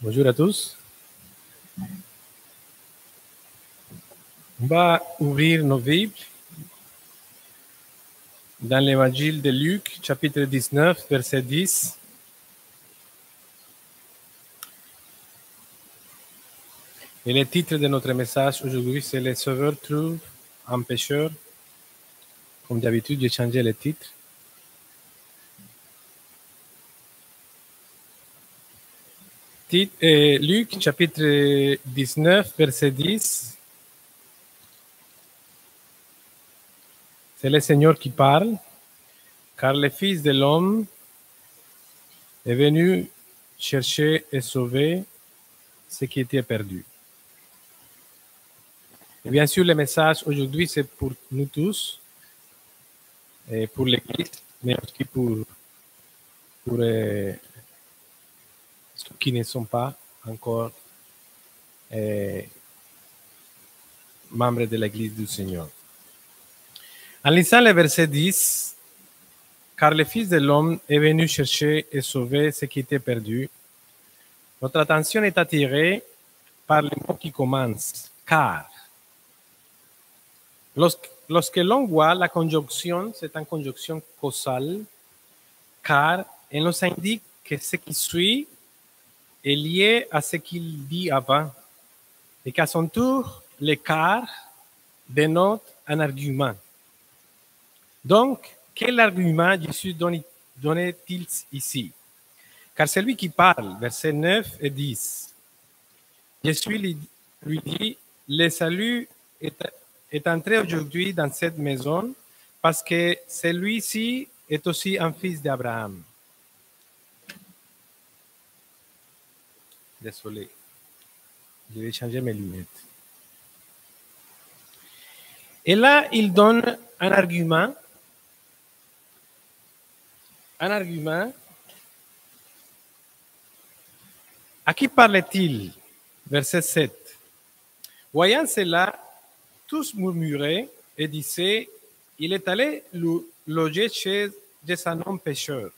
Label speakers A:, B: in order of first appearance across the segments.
A: Bonjour à tous. On va ouvrir nos Bibles dans l'évangile de Luc, chapitre 19, verset 10. Et le titre de notre message aujourd'hui, c'est « Le Sauveur trouve un pécheur ». Comme d'habitude, j'ai changé le titre. Luc, chapitre 19, verset 10. C'est le Seigneur qui parle, car le Fils de l'homme est venu chercher et sauver ce qui était perdu. Et bien sûr, le message aujourd'hui, c'est pour nous tous, et pour l'Église, mais aussi pour ceux qui ne sont pas encore membres de l'Église du Seigneur. En lisant le verset 10, car le Fils de l'homme est venu chercher et sauver ce qui était perdu, notre attention est attirée par le mot qui commence, car. Lorsque l'on voit la conjonction, c'est une conjonction causale, car elle nous indique que ce qui suit est lié à ce qu'il dit avant, et qu'à son tour, le car dénote un argument. Donc, quel argument Jésus donnait-il ici? Car celui qui parle, versets 9 et 10, Jésus lui dit, le salut est entré aujourd'hui dans cette maison parce que celui-ci est aussi un fils d'Abraham. Désolé, je vais changer mes lunettes. Et là, il donne un argument. À qui parlait-il? Verset 7. Voyant cela, tous murmuraient et disaient, il est allé loger chez un homme pécheur.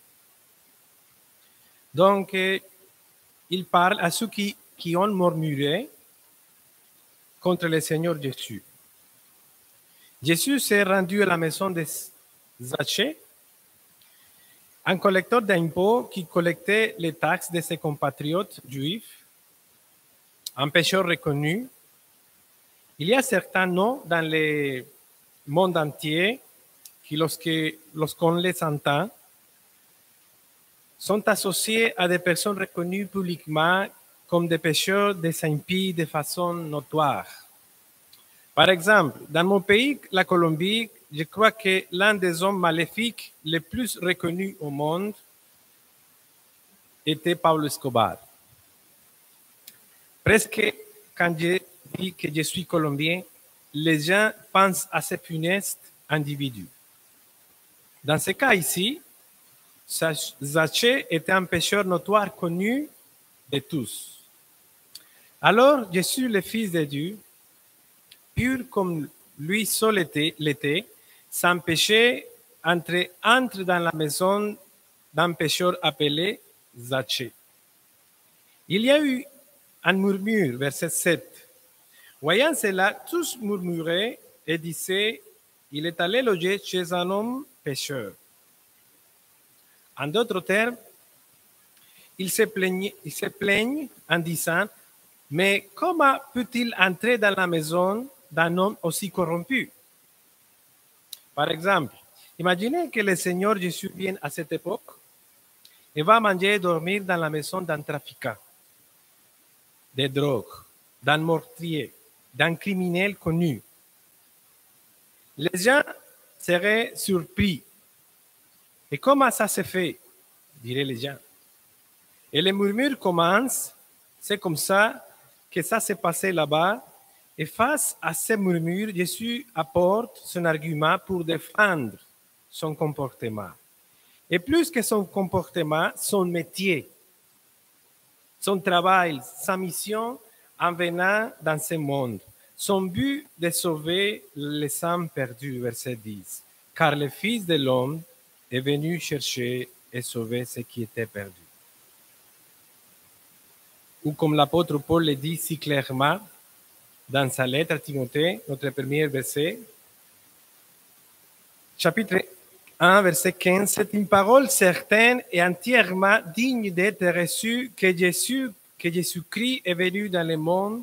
A: Donc, il parle à ceux qui ont murmuré contre le Seigneur Jésus. Jésus s'est rendu à la maison de Zachée, un collecteur d'impôts qui collectait les taxes de ses compatriotes juifs, un pécheur reconnu. Il y a certains noms dans le monde entier qui, lorsqu'on les entend, sont associés à des personnes reconnues publiquement comme des pécheurs, des impies de façon notoire. Par exemple, dans mon pays, la Colombie, je crois que l'un des hommes maléfiques les plus reconnus au monde était Pablo Escobar. Presque quand je dis que je suis colombien, les gens pensent à ce funeste individu. Dans ce cas ici, Zachée était un pécheur notoire connu de tous. Alors Jésus, le Fils de Dieu, pur comme lui seul l'était, sans péché, entre dans la maison d'un pécheur appelé Zachée. Il y a eu un murmure, verset 7. Voyant cela, tous murmuraient et disaient, il est allé loger chez un homme pécheur. En d'autres termes, ils se plaignent en disant, mais comment peut-il entrer dans la maison d'un homme aussi corrompu? Par exemple, imaginez que le Seigneur Jésus vienne à cette époque et va manger et dormir dans la maison d'un trafiquant de drogue, d'un meurtrier, d'un criminel connu. Les gens seraient surpris. Et comment ça se fait? Diraient les gens. Et les murmures commencent. C'est comme ça que ça s'est passé là-bas. Et face à ces murmures, Jésus apporte son argument pour défendre son comportement. Et plus que son comportement, son métier, son travail, sa mission en venant dans ce monde. Son but de sauver les âmes perdues, verset 10. Car le Fils de l'homme est venu chercher et sauver ce qui était perdu. ou comme l'apôtre Paul le dit si clairement dans sa lettre à Timothée, notre premier verset, chapitre 1, verset 15, c'est une parole certaine et entièrement digne d'être reçue que Jésus-Christ est venu dans le monde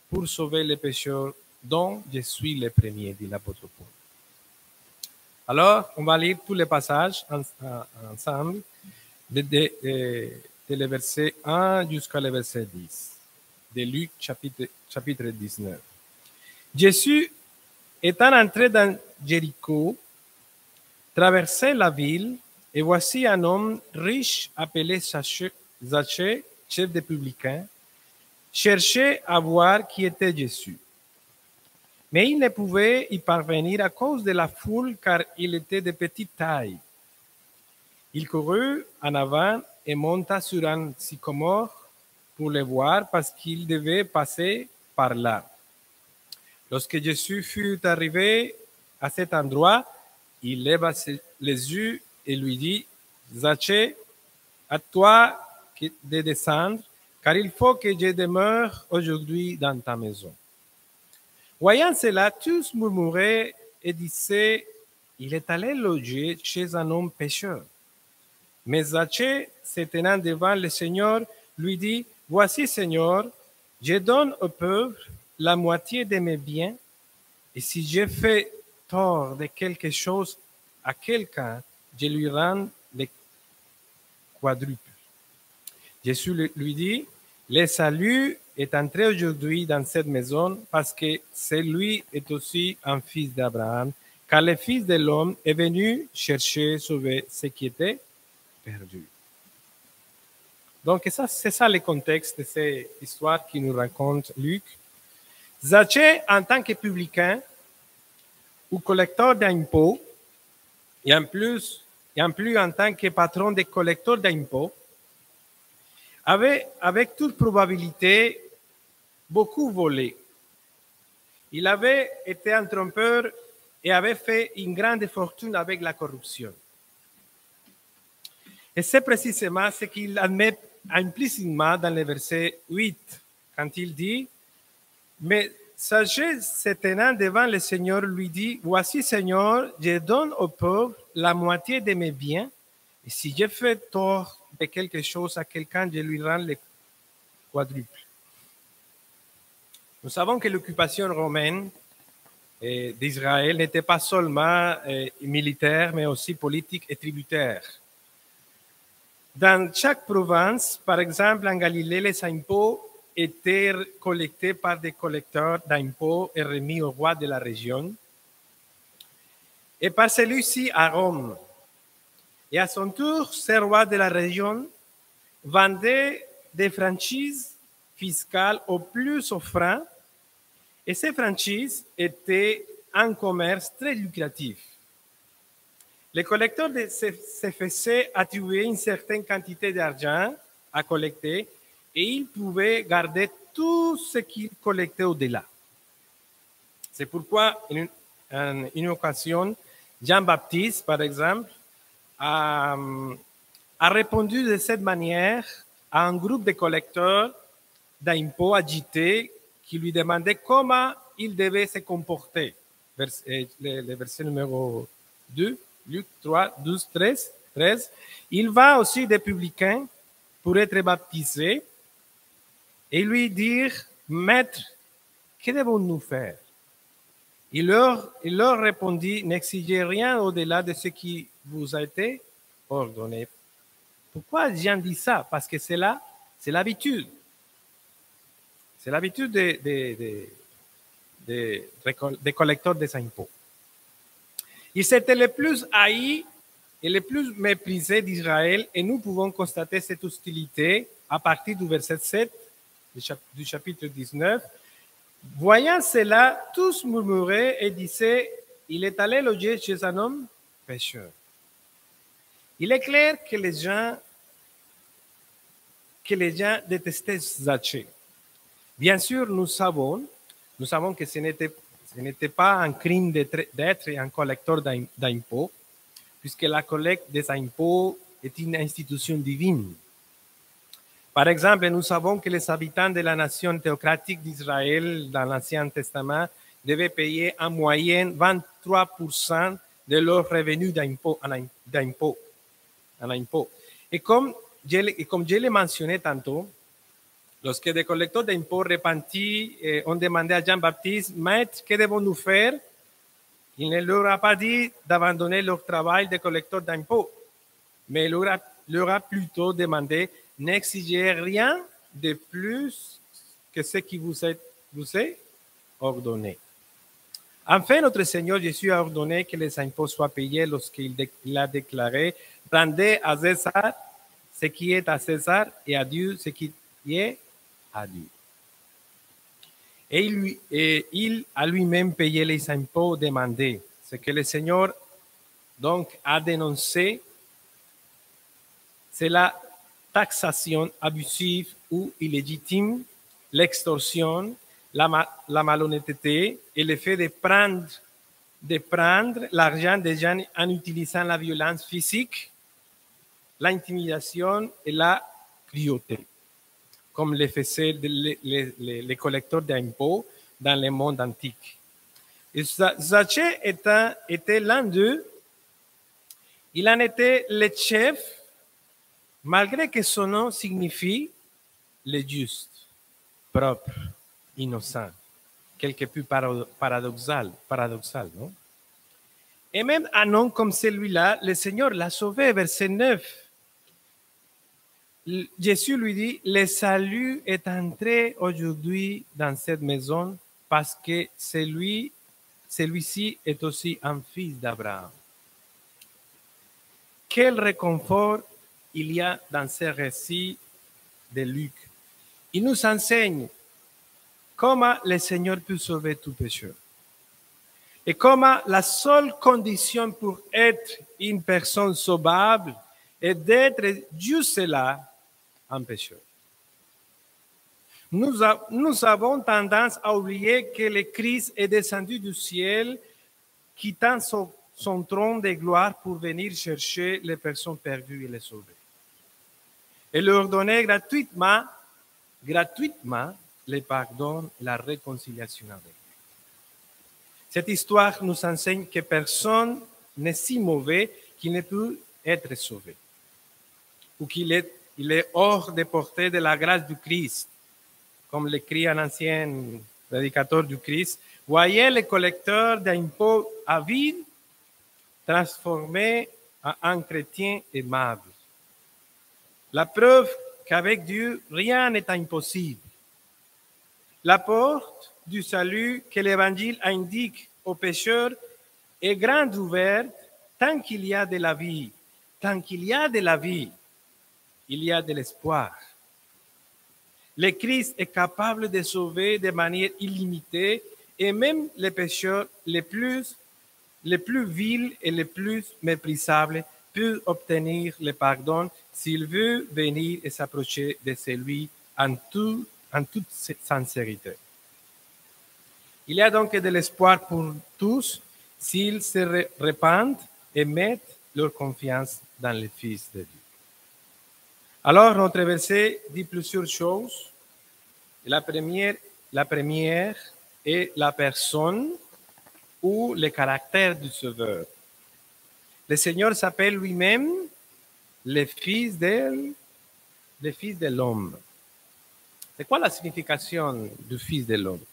A: pour sauver les pécheurs, dont je suis le premier, dit l'apôtre Paul. Alors, on va lire tous les passages ensemble, de le verset 1 jusqu'à le verset 10, de Luc chapitre 19. Jésus, étant entré dans Jéricho, traversait la ville, et voici un homme riche appelé Zachée, chef des publicains, cherchait à voir qui était Jésus. Mais il ne pouvait y parvenir à cause de la foule, car il était de petite taille. Il courut en avant et monta sur un sycomore pour le voir, parce qu'il devait passer par là. Lorsque Jésus fut arrivé à cet endroit, il leva les yeux et lui dit, Zachée, à toi de descendre, car il faut que je demeure aujourd'hui dans ta maison. Voyant cela, tous murmuraient et disaient, il est allé loger chez un homme pécheur. Mais Zachée, se tenant devant le Seigneur, lui dit, voici Seigneur, je donne aux pauvres la moitié de mes biens, et si j'ai fait tort de quelque chose à quelqu'un, je lui rends le quadruple. Jésus lui dit, le salut est entré aujourd'hui dans cette maison parce que celui est aussi un fils d'Abraham, car le Fils de l'homme est venu chercher, sauver ce qui était perdu. Donc c'est ça le contexte de cette histoire qui nous raconte Luc. Zachée, en tant que publicain ou collecteur d'impôts, et en plus en tant que patron des collecteurs d'impôts, avait, avec toute probabilité, beaucoup volé. Il avait été un trompeur et avait fait une grande fortune avec la corruption. Et c'est précisément ce qu'il admet implicitement dans le verset 8, quand il dit, mais Zachée, se tenant devant le Seigneur, lui dit, voici Seigneur, je donne aux pauvres la moitié de mes biens, et si j'ai fait tort de quelque chose à quelqu'un, je lui rends le quadruple. Nous savons que l'occupation romaine d'Israël n'était pas seulement militaire, mais aussi politique et tributaire. Dans chaque province, par exemple en Galilée, les impôts étaient collectés par des collecteurs d'impôts et remis au roi de la région, et par celui-ci à Rome. Et à son tour, ce roi de la région vendait des franchises fiscales au plus offrant, et ces franchises étaient un commerce très lucratif. Les collecteurs se faisaient attribuer une certaine quantité d'argent à collecter et ils pouvaient garder tout ce qu'ils collectaient au-delà. C'est pourquoi, en une occasion, Jean-Baptiste, par exemple, a répondu de cette manière à un groupe de collecteurs d'impôts agités qui lui demandaient comment il devait se comporter. Le verset numéro 2, Luc 3, 12, 13. Il va aussi des publicains pour être baptisé et lui dire, Maître, que devons-nous faire? Il leur répondit, n'exigez rien au-delà de ce qui vous a été ordonné. Pourquoi Jean dit ça? Parce que c'est l'habitude. C'est l'habitude des collecteurs des impôts. Ils étaient les plus haïs et les plus méprisés d'Israël et nous pouvons constater cette hostilité à partir du verset 7 du chapitre 19. Voyant cela, tous murmuraient et disaient, il est allé loger chez un homme pécheur. Il est clair que les gens détestaient Zachée. Bien sûr, nous savons que ce n'était pas un crime d'être un collecteur d'impôts, puisque la collecte des impôts est une institution divine. Par exemple, nous savons que les habitants de la nation théocratique d'Israël dans l'Ancien Testament devaient payer en moyenne 23% de leurs revenus d'impôts. Et comme je l'ai mentionné tantôt, lorsque des collecteurs d'impôts repentis ont demandé à Jean-Baptiste, Maître, que devons-nous faire? Il ne leur a pas dit d'abandonner leur travail de collecteur d'impôts, mais il leur a plutôt demandé, n'exigez rien de plus que ce qui vous est ordonné. Enfin, notre Seigneur Jésus a ordonné que les impôts soient payés lorsqu'il a déclaré, rendez à César ce qui est à César et à Dieu ce qui est à Dieu. Et il a lui-même payé les impôts demandés. Ce que le Seigneur donc a dénoncé, c'est la taxation abusive ou illégitime, l'extorsion, la malhonnêteté et le fait de prendre l'argent des gens en utilisant la violence physique, l'intimidation et la cruauté, comme le faisaient les collecteurs d'impôts dans le monde antique. Et Zaché était l'un d'eux. Il en était le chef, malgré que son nom signifie le juste, propre, innocent, quelque peu paradoxal, non? Et même un homme comme celui-là, le Seigneur l'a sauvé, verset 9. Jésus lui dit, le salut est entré aujourd'hui dans cette maison parce que celui-ci est aussi un fils d'Abraham. Quel réconfort il y a dans ce récit de Luc. Il nous enseigne comment le Seigneur peut sauver tout pécheur. Et comment la seule condition pour être une personne sauvable est d'être juste là, un pécheur. Nous avons tendance à oublier que le Christ est descendu du ciel, quittant son trône de gloire pour venir chercher les personnes perdues et les sauver. Et leur donner gratuitement le pardon et la réconciliation avec Dieu. Cette histoire nous enseigne que personne n'est si mauvais qu'il ne peut être sauvé, ou qu'il est hors de portée de la grâce du Christ. Comme l'écrit un ancien prédicateur du Christ, voyez le collecteur d'impôts avide transformé en un chrétien aimable. La preuve qu'avec Dieu, rien n'est impossible. La porte du salut que l'Évangile indique aux pécheurs est grande ouverte tant qu'il y a de la vie. Tant qu'il y a de la vie, il y a de l'espoir. Le Christ est capable de sauver de manière illimitée et même les pécheurs les plus vils et les plus méprisables peuvent obtenir le pardon s'il veut venir et s'approcher de celui en toute sincérité. Il y a donc de l'espoir pour tous s'ils se repentent et mettent leur confiance dans le Fils de Dieu. Alors, notre verset dit plusieurs choses. La première est la personne ou le caractère du Sauveur. Le Seigneur s'appelle lui-même le Fils de l'homme. C'est quoi la signification du Fils de l'homme?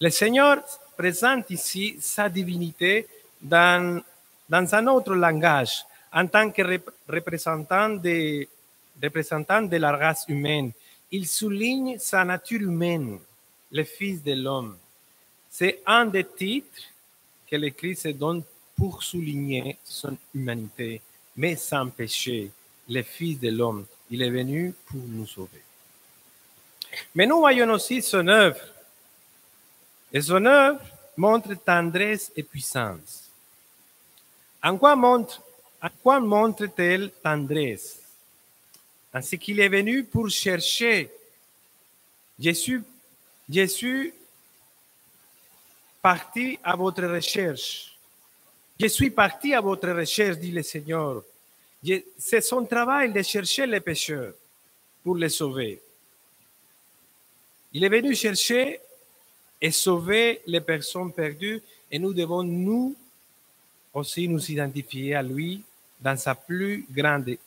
A: Le Seigneur présente ici sa divinité dans un autre langage, en tant que représentant de la race humaine. Il souligne sa nature humaine, le Fils de l'homme. C'est un des titres que le Christ se donne pour souligner son humanité, mais sans péché. Le Fils de l'homme, il est venu pour nous sauver. Mais nous voyons aussi son œuvre. Et son œuvre montre tendresse et puissance. En quoi montre-t-elle tendresse? En ce qu'il est venu pour chercher. Jésus parti à votre recherche. Je suis parti à votre recherche, dit le Seigneur. C'est son travail de chercher les pécheurs. pour les sauver. Il est venu chercher et sauver les personnes perdues et nous devons nous aussi nous identifier à lui dans sa plus grande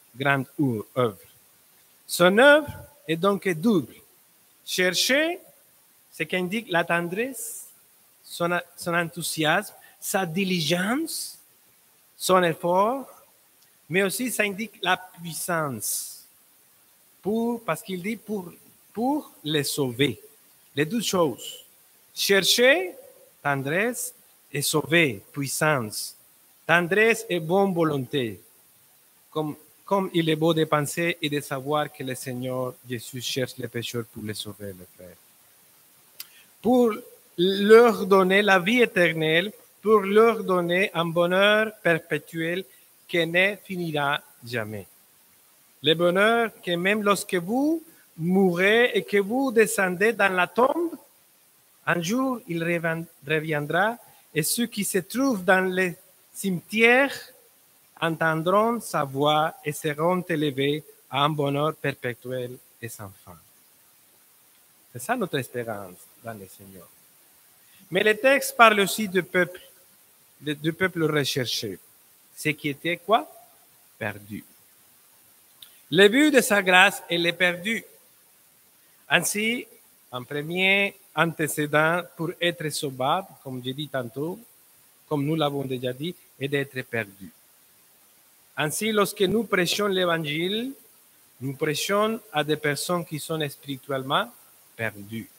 A: œuvre. Son œuvre est donc double. Chercher, ce qu'indique la tendresse, son enthousiasme, sa diligence, son effort, mais aussi ça indique la puissance. Parce qu'il dit pour les sauver. Les deux choses. Chercher, tendresse, et sauver, puissance. Tendresse et bonne volonté. Comme il est beau de penser et de savoir que le Seigneur Jésus cherche les pécheurs pour les sauver, les frères. Pour leur donner la vie éternelle, pour leur donner un bonheur perpétuel qui ne finira jamais. Le bonheur que même lorsque vous mourrez et que vous descendez dans la tombe, un jour il reviendra et ceux qui se trouvent dans les cimetières entendront sa voix et seront élevés à un bonheur perpétuel et sans fin. C'est ça notre espérance dans le Seigneur. Mais le texte parle aussi du peuple recherché, ce qui était quoi? Perdu. Le but de sa grâce, elle est perdue. Ainsi, un premier antécédent pour être sauvable, comme j'ai dit tantôt, comme nous l'avons déjà dit, est d'être perdu. Ainsi, lorsque nous prêchons l'Évangile, nous prêchons à des personnes qui sont spirituellement perdues,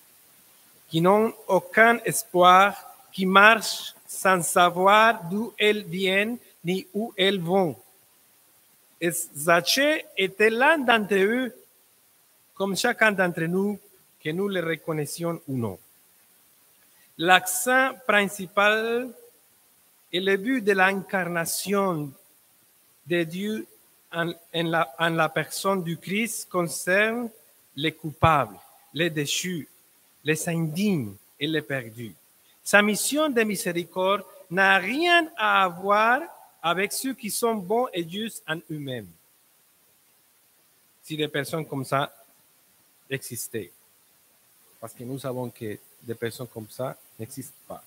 A: qui n'ont aucun espoir, qui marchent sans savoir d'où elles viennent ni où elles vont. Et Zaché était l'un d'entre eux, comme chacun d'entre nous, que nous le reconnaissions ou non. L'accent principal et le but de l'incarnation de Dieu en la personne du Christ concerne les coupables, les déchus, les indignes et les perdus. Sa mission de miséricorde n'a rien à voir avec ceux qui sont bons et justes en eux-mêmes. Si des personnes comme ça existaient. Parce que nous savons que des personnes comme ça n'existent pas.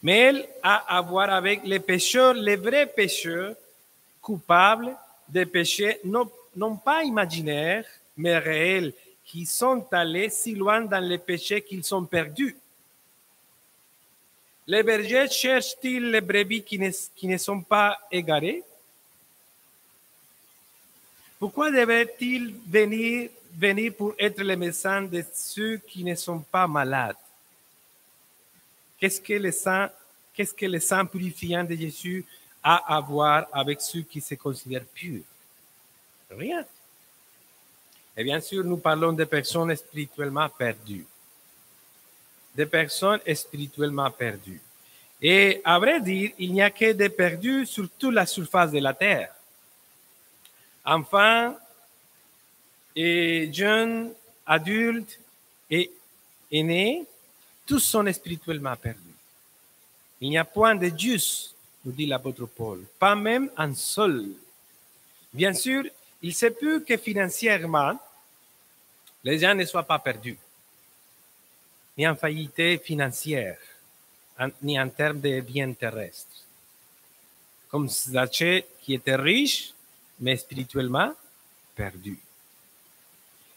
A: Mais elle a à voir avec les pécheurs, les vrais pécheurs, coupables des péchés non pas imaginaires, mais réels, qui sont allés si loin dans les péchés qu'ils sont perdus. Les bergers cherchent-ils les brebis qui ne sont pas égarées? Pourquoi devraient-ils venir pour être les médecins de ceux qui ne sont pas malades? Qu'est-ce que le sang purifiant de Jésus a à voir avec ceux qui se considèrent purs? Rien. Et bien sûr, nous parlons de personnes spirituellement perdues. Des personnes spirituellement perdues. Et à vrai dire, il n'y a que des perdus sur toute la surface de la terre. Enfants et jeunes, adultes et aînés, tous sont spirituellement perdus. Il n'y a point de juste, nous dit l'apôtre Paul, pas même un seul. Bien sûr, il se peut que financièrement, les gens ne soient pas perdus, ni en faillite financière, ni en termes de biens terrestres. Comme Zaché qui était riche, mais spirituellement perdu.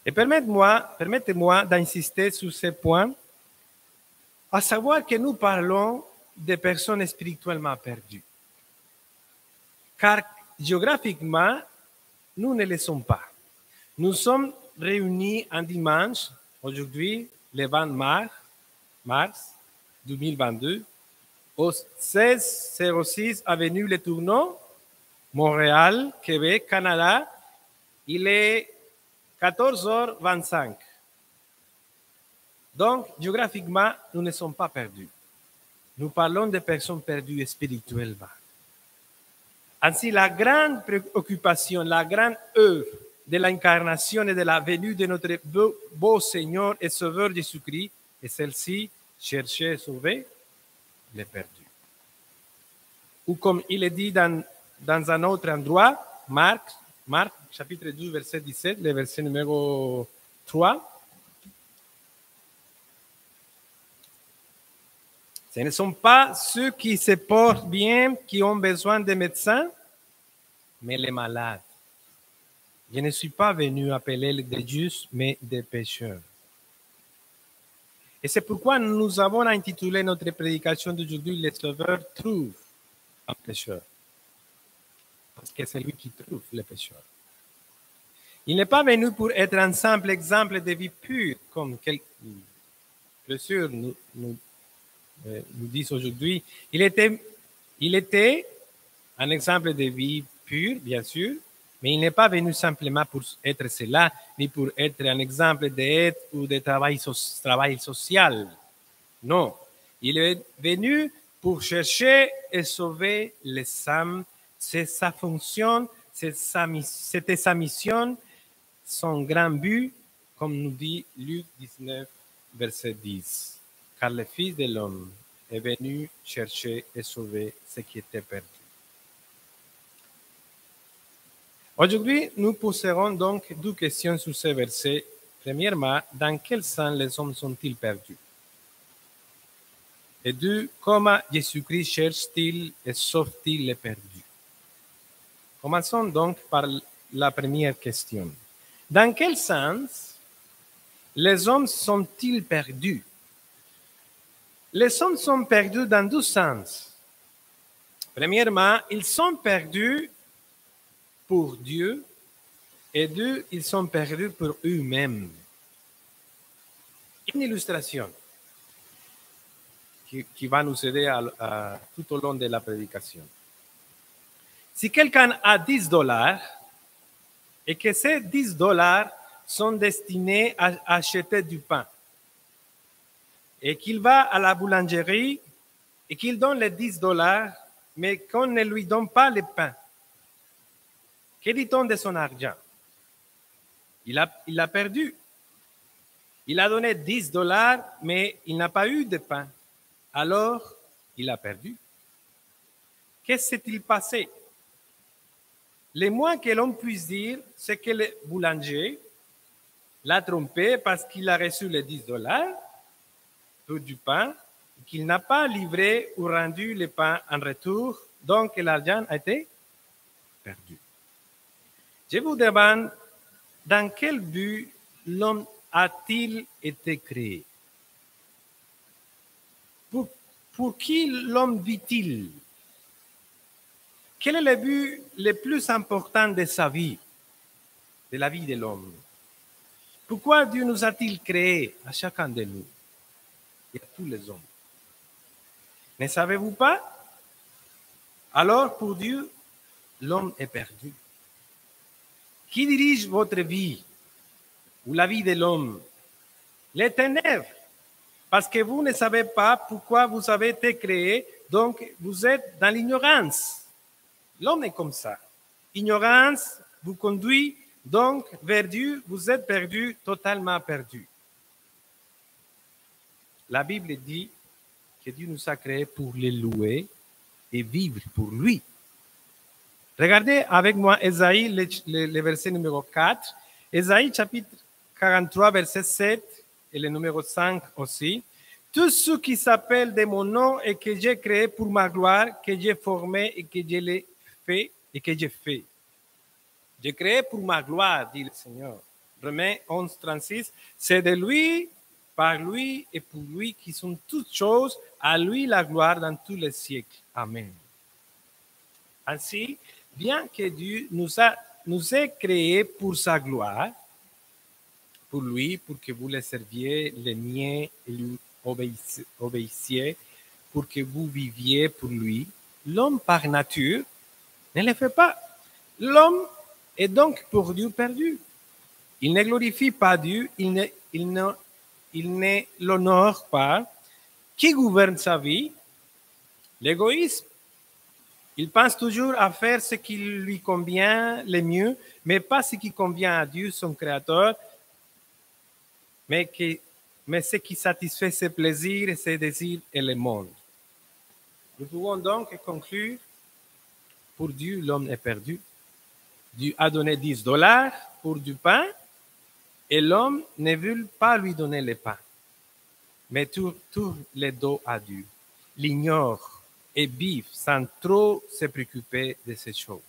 A: Et permettez-moi d'insister sur ce point, à savoir que nous parlons de personnes spirituellement perdues. Car géographiquement, nous ne le sommes pas. Nous sommes réunis un dimanche, aujourd'hui, le 20 mars 2022, au 1606 avenue Les Tourneaux, Montréal, Québec, Canada. Il est 14h25. Donc, géographiquement, nous ne sommes pas perdus. Nous parlons de personnes perdues spirituellement. Ainsi, la grande préoccupation, la grande œuvre de l'incarnation et de la venue de notre beau Seigneur et Sauveur Jésus-Christ est celle-ci, chercher et sauver les perdus. Ou comme il est dit dans un autre endroit, Marc Marc, chapitre 12, verset 17, le verset numéro 3. Ce ne sont pas ceux qui se portent bien qui ont besoin de médecins, mais les malades. Je ne suis pas venu appeler des justes, mais des pécheurs. Et c'est pourquoi nous avons intitulé notre prédication d'aujourd'hui « Le Sauveur trouve un pécheur ». Parce que c'est lui qui trouve les pécheurs. Il n'est pas venu pour être un simple exemple de vie pure, comme bien sûr nous disent aujourd'hui. Il était un exemple de vie pure, bien sûr, mais il n'est pas venu simplement pour être cela, ni pour être un exemple d'aide ou de travail social. Non, il est venu pour chercher et sauver les âmes. C'est sa fonction, c'était sa mission, son grand but, comme nous dit Luc 19, verset 10. Car le Fils de l'homme est venu chercher et sauver ce qui était perdu. Aujourd'hui, nous poserons donc deux questions sur ce verset. Premièrement, dans quel sens les hommes sont-ils perdus? Et deux, comment Jésus-Christ cherche-t-il et sauve-t-il les perdus? Commençons donc par la première question. Dans quel sens les hommes sont-ils perdus? Les hommes sont perdus dans deux sens. Premièrement, ils sont perdus pour Dieu et deux, ils sont perdus pour eux-mêmes. Une illustration qui va nous aider tout au long de la prédication. Si quelqu'un a $10 et que ces $10 sont destinés à acheter du pain et qu'il va à la boulangerie et qu'il donne les $10, mais qu'on ne lui donne pas le pain, que dit-on de son argent? Il a perdu. Il a donné $10, mais il n'a pas eu de pain. Alors, il a perdu. Qu'est-ce qui s'est passé? Le moins que l'on puisse dire, c'est que le boulanger l'a trompé parce qu'il a reçu les $10 pour du pain, qu'il n'a pas livré ou rendu le pain en retour, donc l'argent a été perdu. Je vous demande, dans quel but l'homme a-t-il été créé? Pour qui l'homme vit-il? Quel est le but le plus important de sa vie, de la vie de l'homme? Pourquoi Dieu nous a-t-il créés à chacun de nous et à tous les hommes? Ne savez-vous pas? Alors, pour Dieu, l'homme est perdu. Qui dirige votre vie ou la vie de l'homme? Les ténèbres. Parce que vous ne savez pas pourquoi vous avez été créé, donc vous êtes dans l'ignorance. L'homme est comme ça. Ignorance vous conduit donc vers Dieu, vous êtes perdu, totalement perdu. La Bible dit que Dieu nous a créés pour les louer et vivre pour lui. Regardez avec moi Ésaïe, le verset numéro 4. Ésaïe chapitre 43, verset 7 et le numéro 5 aussi. Tous ceux qui s'appellent de mon nom et que j'ai créé pour ma gloire, que j'ai formé et que je l'ai fait et que j'ai fait. J'ai créé pour ma gloire, dit le Seigneur. Romains 11, 36. C'est de lui, par lui et pour lui qui sont toutes choses, à lui la gloire dans tous les siècles. Amen. Ainsi, bien que Dieu nous ait créés pour sa gloire, pour lui, pour que vous le serviez, l'aimiez et lui obéissiez, pour que vous viviez pour lui, l'homme par nature ne le fait pas. L'homme est donc pour Dieu perdu. Il ne glorifie pas Dieu, il ne l'honore pas. Qui gouverne sa vie? L'égoïsme. Il pense toujours à faire ce qui lui convient le mieux, mais pas ce qui convient à Dieu, son Créateur, mais ce qui satisfait ses plaisirs, ses désirs et le monde. Nous pouvons donc conclure, pour Dieu, l'homme est perdu. Dieu a donné $10 pour du pain et l'homme ne veut pas lui donner le pain. Mais tourne le dos à Dieu, l'ignore et vivent sans trop se préoccuper de ces choses.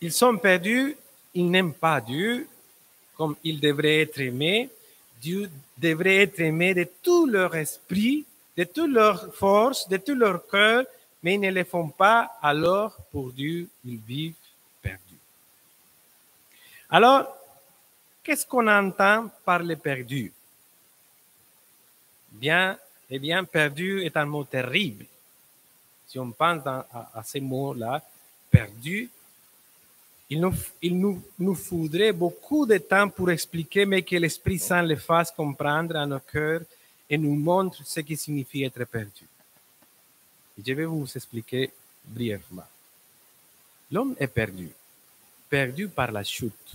A: Ils sont perdus, ils n'aiment pas Dieu comme il devrait être aimé. Dieu devrait être aimé de tout leur esprit, de toute leur force, de tout leur cœur, mais ils ne le font pas, alors pour Dieu, ils vivent perdus. Alors, qu'est-ce qu'on entend par les perdus? Bien, eh bien, perdu est un mot terrible. Si on pense à ces mots-là, perdu, il nous faudrait beaucoup de temps pour expliquer, mais que l'Esprit Saint le fasse comprendre à nos cœurs et nous montre ce qui signifie être perdu. Je vais vous expliquer brièvement. L'homme est perdu, perdu par la chute,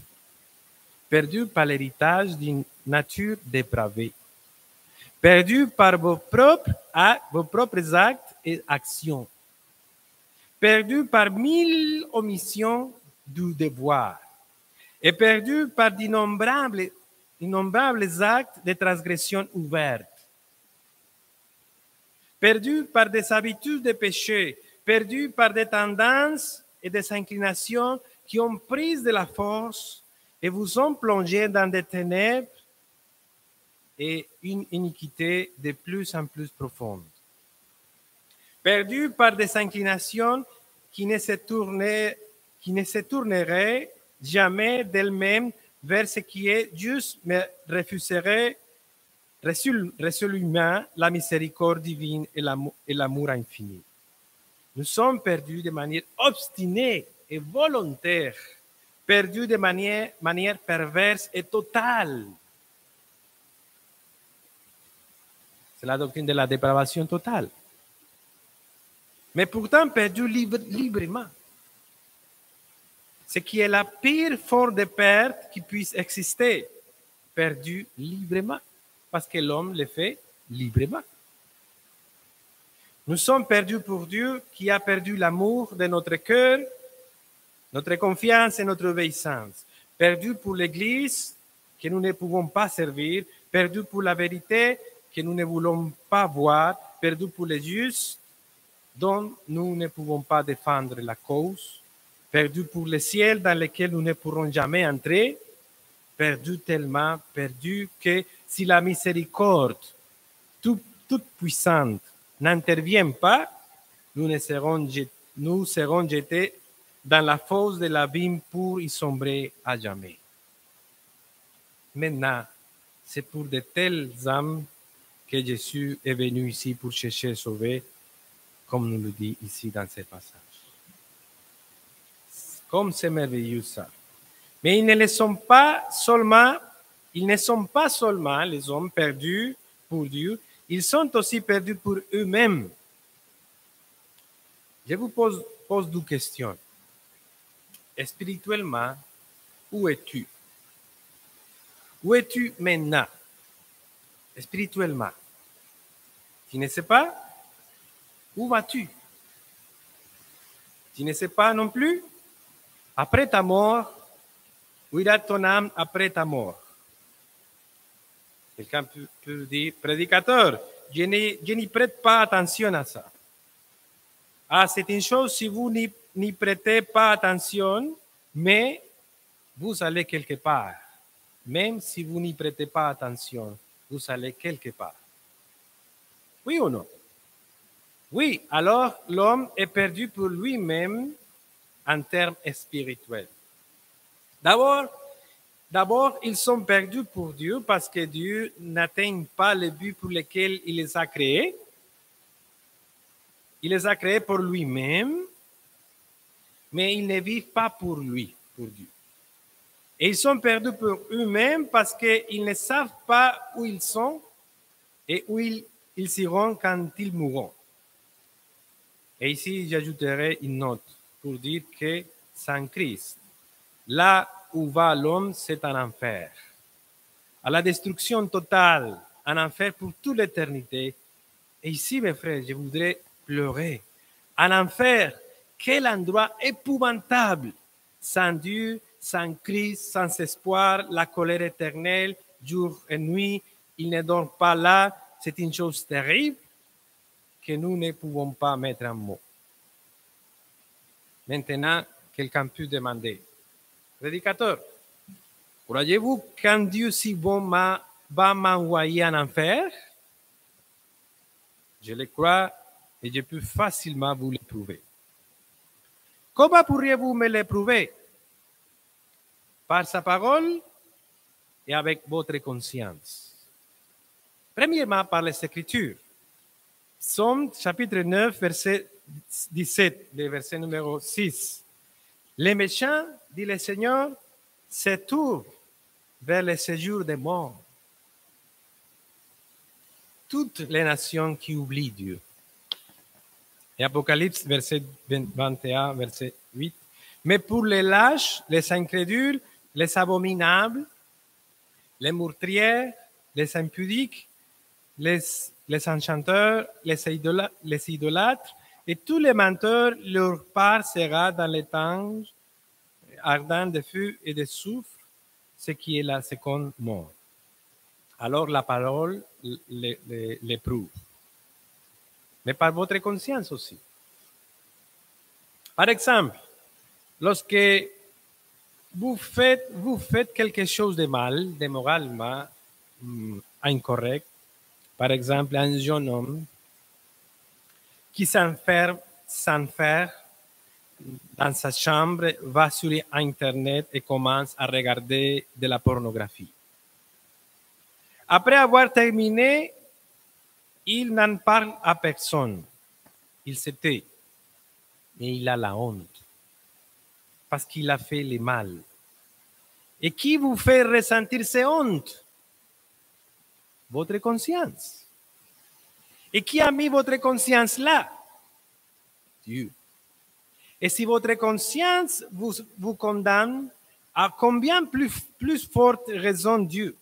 A: perdu par l'héritage d'une nature dépravée, perdu par vos propres actes et actions, perdu par 1000 omissions du devoir, et perdu par d'innombrables actes de transgression ouvertes, perdu par des habitudes de péché, perdu par des tendances et des inclinations qui ont pris de la force et vous ont plongé dans des ténèbres et une iniquité de plus en plus profonde. Perdu par des inclinations qui ne se tourneraient jamais d'elles-mêmes vers ce qui est juste, mais refuseraient résolument la miséricorde divine et l'amour infini. Nous sommes perdus de manière obstinée et volontaire, perdus de manière perverse et totale. C'est la doctrine de la dépravation totale. Mais pourtant perdus librement. Ce qui est la pire forme de perte qui puisse exister. Perdu librement. Parce que l'homme le fait librement. Nous sommes perdus pour Dieu qui a perdu l'amour de notre cœur, notre confiance et notre obéissance. Perdus pour l'Église que nous ne pouvons pas servir. Perdus pour la vérité que nous ne voulons pas voir. Perdus pour les justes dont nous ne pouvons pas défendre la cause. Perdus pour le ciel dans lequel nous ne pourrons jamais entrer. Perdus tellement perdus que si la miséricorde toute puissante n'intervient pas, nous serons jetés dans la fosse de l'abîme pour y sombrer à jamais. Maintenant, c'est pour de telles âmes que Jésus est venu ici pour chercher et sauver, comme nous le dit ici dans ce passage. Comme c'est merveilleux ça. Mais ils ne sont pas seulement les hommes perdus pour Dieu, ils sont aussi perdus pour eux-mêmes. Je vous pose deux questions. Spirituellement, où es-tu? Où es-tu maintenant? Spirituellement. Tu ne sais pas? Où vas-tu? Tu ne sais pas non plus? Après ta mort, où ira ton âme après ta mort? Quelqu'un peut dire, prédicateur, je n'y prête pas attention à ça. Ah, c'est une chose si vous n'y prêtez pas attention, mais vous allez quelque part. Même si vous n'y prêtez pas attention, vous allez quelque part. Oui ou non? Oui, alors l'homme est perdu pour lui-même en termes spirituels. D'abord, ils sont perdus pour Dieu parce que Dieu n'atteint pas le but pour lequel il les a créés. Il les a créés pour lui-même, mais ils ne vivent pas pour lui, pour Dieu. Et ils sont perdus pour eux-mêmes parce qu'ils ne savent pas où ils sont et où ils iront quand ils mourront. Et ici, j'ajouterai une note pour dire que sans Christ, là où va l'homme, c'est un enfer. À la destruction totale, un enfer pour toute l'éternité. Et ici, mes frères, je voudrais pleurer. Un enfer Quel endroit épouvantable! Sans Dieu, sans Christ, sans espoir, la colère éternelle, jour et nuit, il ne dort pas là. C'est une chose terrible que nous ne pouvons pas mettre en mots. Maintenant, quelqu'un peut demander, prédicateur, croyez-vous qu'un Dieu si bon va m'envoyer en enfer? Je le crois et je peux facilement vous le prouver. Comment pourriez-vous me le prouver? Par sa parole et avec votre conscience. Premièrement, par les Écritures. Psaume chapitre 9, verset 17, le verset numéro 6. Les méchants, dit le Seigneur, se tournent vers le séjour des morts. Toutes les nations qui oublient Dieu. Et Apocalypse, verset 21, verset 8. Mais pour les lâches, les incrédules, les abominables, les meurtrières, les impudiques, les enchanteurs, les idolâtres et tous les menteurs, leur part sera dans les temps ardents de feu et de soufre, ce qui est la seconde mort. Alors la parole les prouve. Mais par votre conscience aussi. Par exemple, lorsque vous faites quelque chose de mal, de moralement incorrect, par exemple un jeune homme qui s'enferme dans sa chambre, va sur Internet et commence à regarder de la pornographie. Après avoir terminé, il n'en parle à personne. Il se tait. Mais il a la honte. Parce qu'il a fait le mal. Et qui vous fait ressentir ces hontes? Votre conscience. Et qui a mis votre conscience là? Dieu. Et si votre conscience vous condamne, à combien plus forte raison Dieu?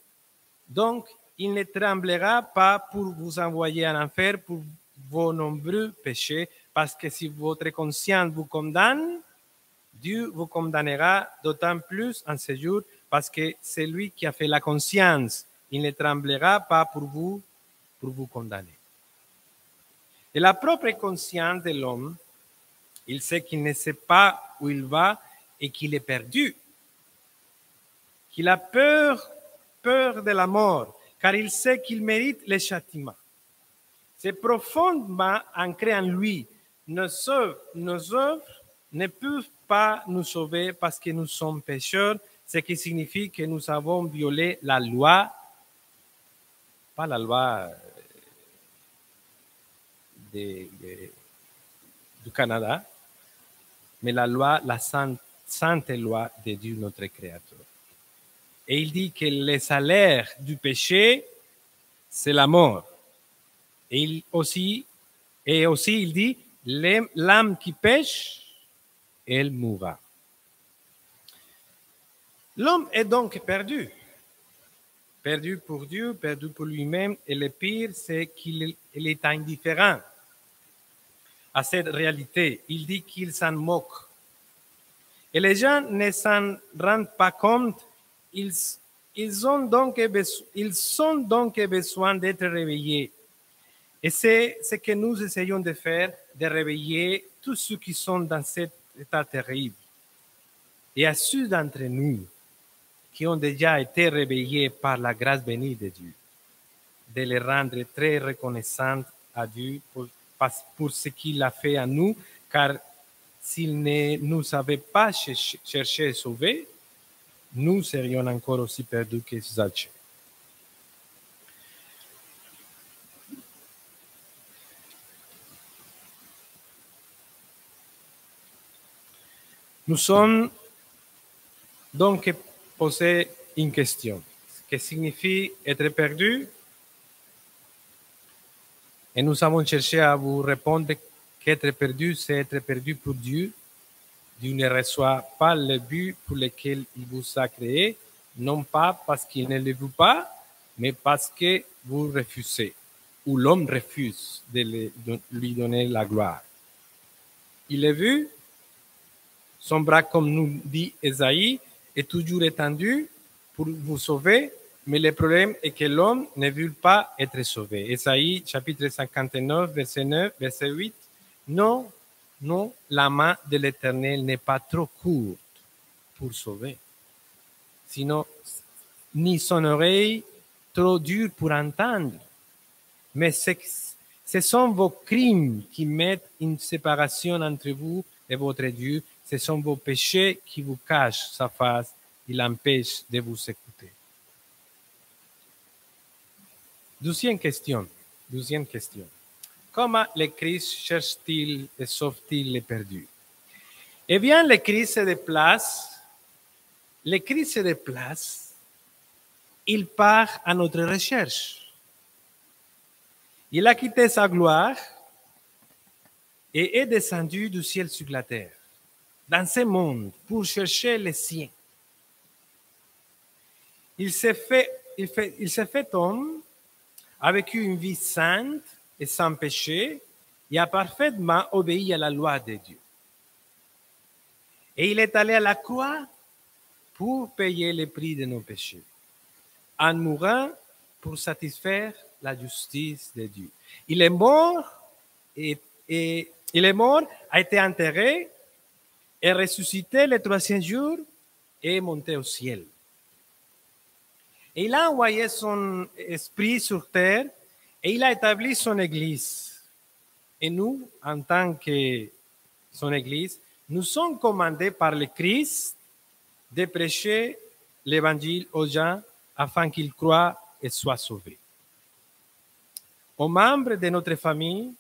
A: Donc, il ne tremblera pas pour vous envoyer en enfer pour vos nombreux péchés, parce que si votre conscience vous condamne, Dieu vous condamnera d'autant plus en ce jour, parce que c'est lui qui a fait la conscience. Il ne tremblera pas pour vous condamner. Et la propre conscience de l'homme, il sait qu'il ne sait pas où il va et qu'il est perdu. Qu'il a peur de la mort, car il sait qu'il mérite le châtiment. C'est profondément ancré en lui. Nos œuvres ne peuvent pas nous sauver parce que nous sommes pécheurs, ce qui signifie que nous avons violé la loi, pas la loi du Canada, mais la sainte loi de Dieu, notre Créateur. Et il dit que le salaire du péché, c'est la mort. Et aussi, il dit, l'âme qui pêche, elle mourra. L'homme est donc perdu. Perdu pour Dieu, perdu pour lui-même. Et le pire, c'est qu'il est indifférent à cette réalité. Il dit qu'il s'en moque. Et les gens ne s'en rendent pas compte. Ils ont donc besoin d'être réveillés. Et c'est ce que nous essayons de faire, de réveiller tous ceux qui sont dans cet état terrible. Et à ceux d'entre nous qui ont déjà été réveillés par la grâce bénie de Dieu, de les rendre très reconnaissants à Dieu pour ce qu'il a fait à nous, car s'il ne nous avait pas cherché à sauver, nous serions encore aussi perdus que Zaché. Nous sommes donc posé une question. Que signifie être perdu? Et nous avons cherché à vous répondre qu'être perdu, c'est être perdu pour Dieu. Dieu ne reçoit pas le but pour lequel il vous a créé, non pas parce qu'il ne le veut pas, mais parce que vous refusez, ou l'homme refuse de lui donner la gloire. Il est vu Son bras, comme nous dit Ésaïe, est toujours étendu pour vous sauver, mais le problème est que l'homme ne veut pas être sauvé. Ésaïe, chapitre 59, verset 9, verset 8. Non, non, la main de l'Éternel n'est pas trop courte pour sauver, sinon, ni son oreille trop dure pour entendre. Mais ce sont vos crimes qui mettent une séparation entre vous et votre Dieu. Ce sont vos péchés qui vous cachent sa face. Il empêche de vous écouter. Deuxième question. Comment le Christ cherche-t-il et sauve-t-il les perdus? Eh bien, le Christ se déplace. Il part à notre recherche. Il a quitté sa gloire et est descendu du ciel sur la terre, dans ce monde, pour chercher les siens. Il s'est fait homme, a vécu une vie sainte et sans péché, et a parfaitement obéi à la loi de Dieu. Et il est allé à la croix pour payer le prix de nos péchés, en mourant pour satisfaire la justice de Dieu. Il est mort, a été enterré, est ressuscité le troisième jour et est monté au ciel. Et il a envoyé son esprit sur terre et il a établi son église. Et nous, en tant que son église, nous sommes commandés par le Christ de prêcher l'évangile aux gens afin qu'ils croient et soient sauvés. Aux membres de notre famille,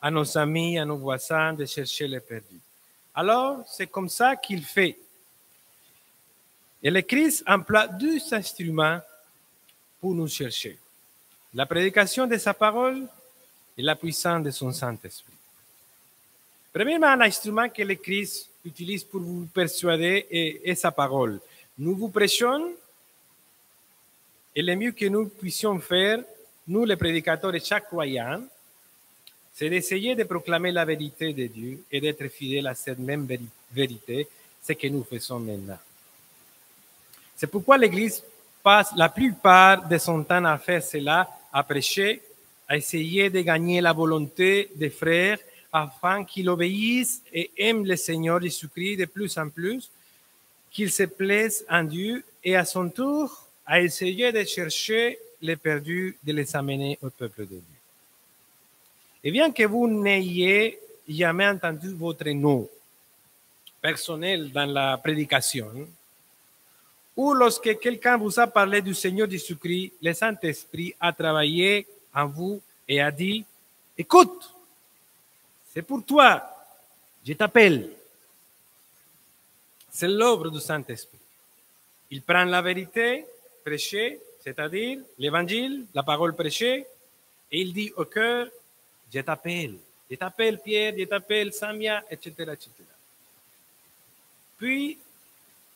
A: à nos amis, à nos voisins, de chercher les perdus. Alors, c'est comme ça qu'il fait. Et le Christ emploie deux instruments pour nous chercher. La prédication de sa parole et la puissance de son Saint-Esprit. Premièrement, l'instrument que le Christ utilise pour vous persuader est sa parole. Nous vous prêchons, et le mieux que nous puissions faire, nous les prédicateurs et chaque croyant, c'est d'essayer de proclamer la vérité de Dieu et d'être fidèle à cette même vérité, ce que nous faisons maintenant. C'est pourquoi l'Église passe la plupart de son temps à faire cela, à prêcher, à essayer de gagner la volonté des frères afin qu'ils obéissent et aiment le Seigneur Jésus-Christ de plus en plus, qu'ils se plaisent en Dieu et à son tour à essayer de chercher les perdus, de les amener au peuple de Dieu. Et bien que vous n'ayez jamais entendu votre nom personnel dans la prédication, ou lorsque quelqu'un vous a parlé du Seigneur Jésus-Christ, le Saint-Esprit a travaillé en vous et a dit, écoute, c'est pour toi, je t'appelle. C'est l'œuvre du Saint-Esprit. Il prend la vérité prêchée, c'est-à-dire l'évangile, la parole prêchée, et il dit au cœur, je t'appelle Pierre, je t'appelle Samia, etc., etc. Puis,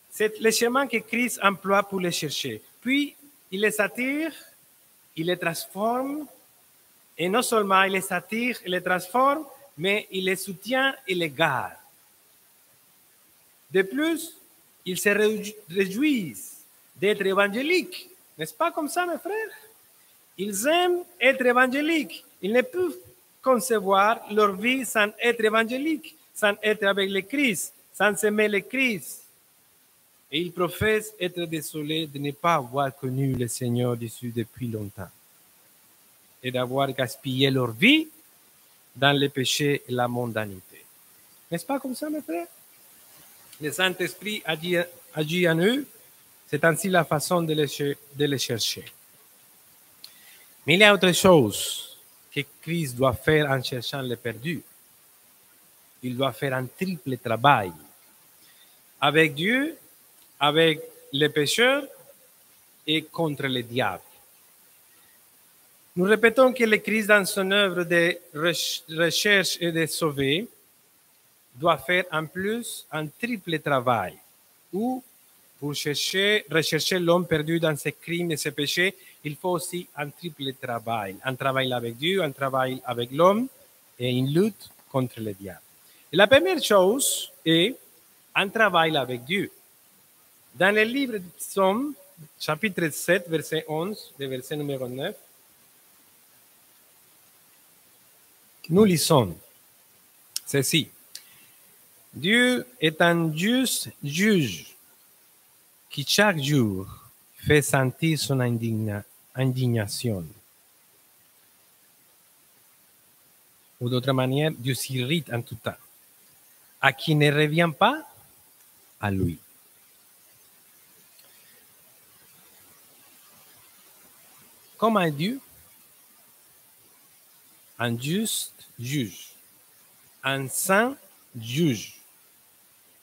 A: c'est le chemin que Christ emploie pour les chercher. Puis, il les attire, il les transforme, et non seulement il les attire et les transforme, mais il les soutient et les garde. De plus, ils se réjouissent d'être évangéliques. N'est-ce pas comme ça, mes frères? Ils aiment être évangéliques. Ils ne peuvent concevoir leur vie sans être évangéliques, sans être avec le Christ, sans aimer le Christ. Et ils professent être désolés de ne pas avoir connu le Seigneur Jésus depuis longtemps et d'avoir gaspillé leur vie dans le péché et la mondanité. N'est-ce pas comme ça, mes frères? Le Saint-Esprit agit en eux. C'est ainsi la façon de les chercher. Mais il y a autre chose que Christ doit faire en cherchant les perdus. Il doit faire un triple travail. Avec Dieu, avec les pécheurs et contre le diable. Nous répétons que le Christ, dans son œuvre de recherche et de sauver, doit faire en plus un triple travail, où pour rechercher l'homme perdu dans ses crimes et ses péchés, il faut aussi un triple travail. Un travail avec Dieu, un travail avec l'homme et une lutte contre le diable. Et la première chose est un travail avec Dieu. Dans le livre de Psaume, chapitre 7, verset 11, le verset numéro 9, nous lisons ceci. Dieu est un juste juge qui chaque jour fait sentir son indignation. Ou d'autre manière, Dieu s'irrite en tout temps. À qui ne revient pas, à lui. Comme un Dieu, un juste juge, un saint juge.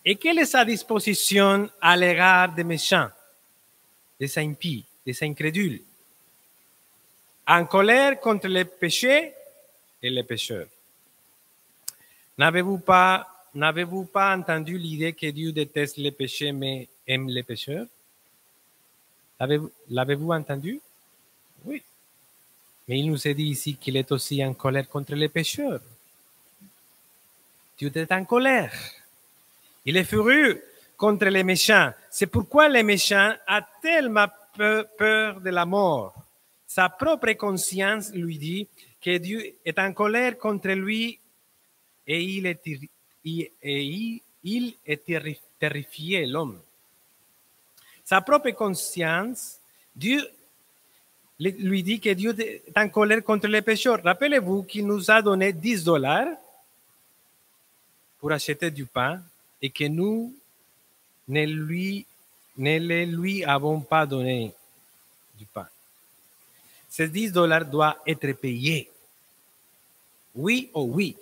A: Et quelle est sa disposition à l'égard des méchants, des impies, des incrédules? En colère contre les péchés et les pécheurs. N'avez-vous pas entendu l'idée que Dieu déteste les péchés mais aime les pécheurs? L'avez-vous entendu? Oui. Mais il nous est dit ici qu'il est aussi en colère contre les pécheurs. Dieu est en colère. Il est furieux contre les méchants. C'est pourquoi les méchants ont tellement peur de la mort. Sa propre conscience lui dit que Dieu est en colère contre lui et il est terrifié, l'homme. Sa propre conscience, Dieu lui dit que Dieu est en colère contre les pécheurs. Rappelez-vous qu'il nous a donné $10 pour acheter du pain et que nous ne lui avons pas donné du pain. Ces $10 doivent être payés. Oui ou oui.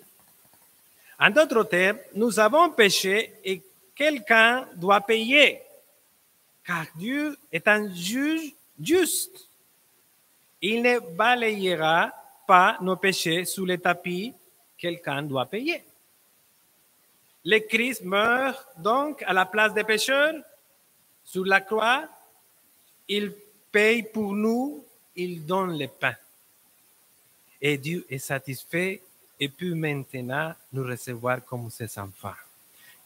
A: En d'autres termes, nous avons péché et quelqu'un doit payer. Car Dieu est un juge juste. Il ne balayera pas nos péchés sous le tapis. Quelqu'un doit payer. Le Christ meurt donc à la place des pécheurs sur la croix. Il paye pour nous. Il donne le pain. Et Dieu est satisfait et peut maintenant nous recevoir comme ses enfants.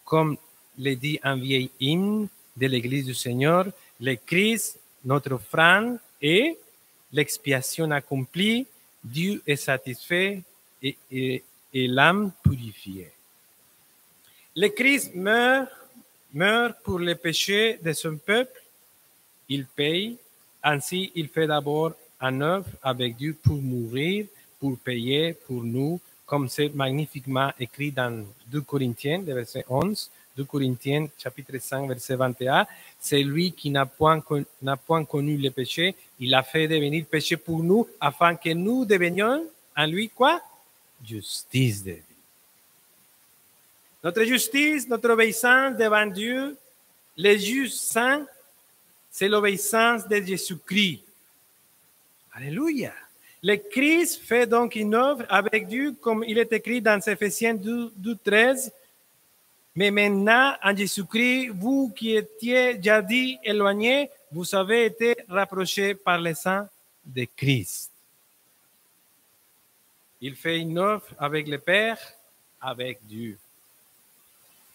A: Comme le dit un vieil hymne de l'Église du Seigneur, le Christ, notre offrande, et l'expiation accomplie, Dieu est satisfait et l'âme purifiée. Le Christ meurt pour les péchés de son peuple, il paye, ainsi il fait d'abord un œuvre avec Dieu pour mourir, pour payer pour nous, comme c'est magnifiquement écrit dans 2 Corinthiens, verset 11, 2 Corinthiens, chapitre 5, verset 21, c'est lui qui n'a point connu le péché, il a fait devenir péché pour nous, afin que nous devenions en lui quoi? Justice de Dieu. Notre justice, notre obéissance devant Dieu, les juges saints, c'est l'obéissance de Jésus-Christ. Alléluia. Le Christ fait donc une œuvre avec Dieu, comme il est écrit dans Éphésiens 2, 13. Mais maintenant, en Jésus-Christ, vous qui étiez jadis éloignés, vous avez été rapprochés par le sang de Christ. Il fait une œuvre avec le Père, avec Dieu.